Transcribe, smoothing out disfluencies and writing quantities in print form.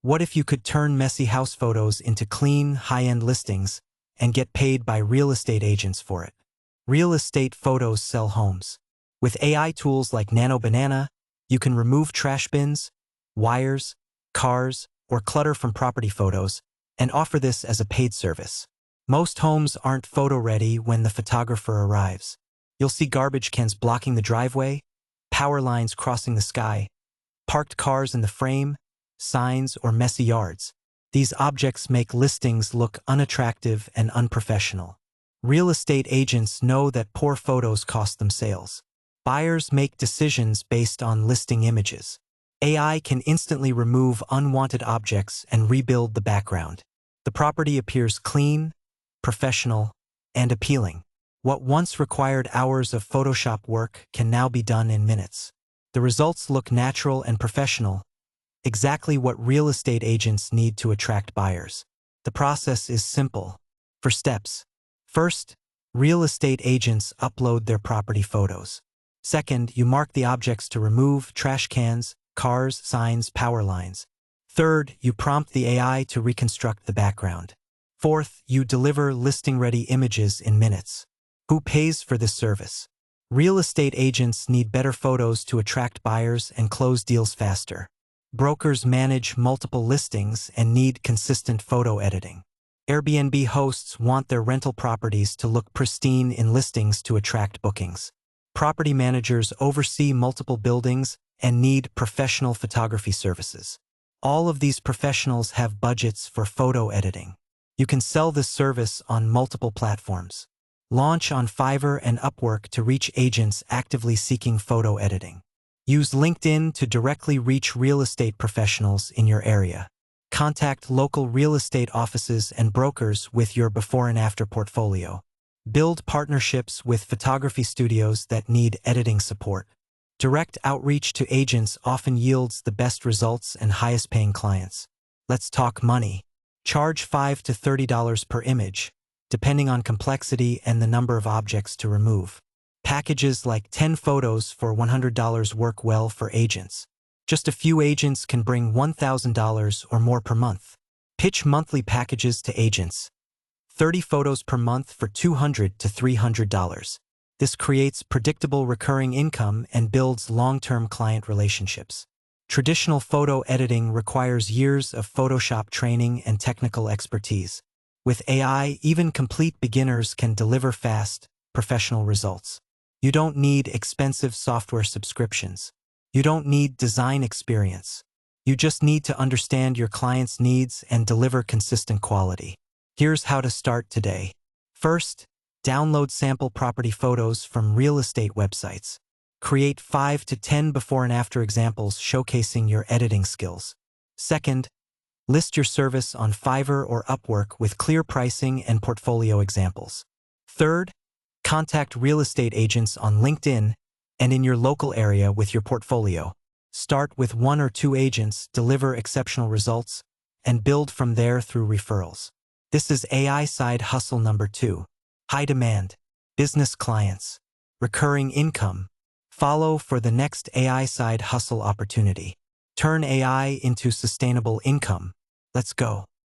What if you could turn messy house photos into clean, high-end listings and get paid by real estate agents for it? Real estate photos sell homes. With AI tools like Nano Banana, you can remove trash bins, wires, cars, or clutter from property photos and offer this as a paid service. Most homes aren't photo-ready when the photographer arrives. You'll see garbage cans blocking the driveway, power lines crossing the sky, parked cars in the frame, signs, or messy yards. These objects make listings look unattractive and unprofessional. Real estate agents know that poor photos cost them sales. Buyers make decisions based on listing images. AI can instantly remove unwanted objects and rebuild the background. The property appears clean, professional, and appealing. What once required hours of Photoshop work can now be done in minutes. The results look natural and professional, exactly what real estate agents need to attract buyers. The process is simple. 4 steps. First, real estate agents upload their property photos. Second, you mark the objects to remove trash cans, cars, signs, power lines. Third, you prompt the AI to reconstruct the background. Fourth, you deliver listing-ready images in minutes. Who pays for this service? Real estate agents need better photos to attract buyers and close deals faster. Brokers manage multiple listings and need consistent photo editing. Airbnb hosts want their rental properties to look pristine in listings to attract bookings. Property managers oversee multiple buildings and need professional photography services. All of these professionals have budgets for photo editing. You can sell this service on multiple platforms. Launch on Fiverr and Upwork to reach agents actively seeking photo editing. Use LinkedIn to directly reach real estate professionals in your area. Contact local real estate offices and brokers with your before and after portfolio. Build partnerships with photography studios that need editing support. Direct outreach to agents often yields the best results and highest paying clients. Let's talk money. Charge $5 to $30 per image, depending on complexity and the number of objects to remove. Packages like 10 photos for $100 work well for agents. Just a few agents can bring $1,000 or more per month. Pitch monthly packages to agents. 30 photos per month for $200 to $300. This creates predictable recurring income and builds long-term client relationships. Traditional photo editing requires years of Photoshop training and technical expertise. With AI, even complete beginners can deliver fast, professional results. You don't need expensive software subscriptions. You don't need design experience. You just need to understand your client's needs and deliver consistent quality. Here's how to start today. First, download sample property photos from real estate websites. Create 5 to 10 before and after examples showcasing your editing skills. Second, list your service on Fiverr or Upwork with clear pricing and portfolio examples. Third, contact real estate agents on LinkedIn and in your local area with your portfolio. Start with 1 or 2 agents, deliver exceptional results, and build from there through referrals. This is AI side hustle number 2. High demand, business clients, recurring income. Follow for the next AI side hustle opportunity. Turn AI into sustainable income. Let's go.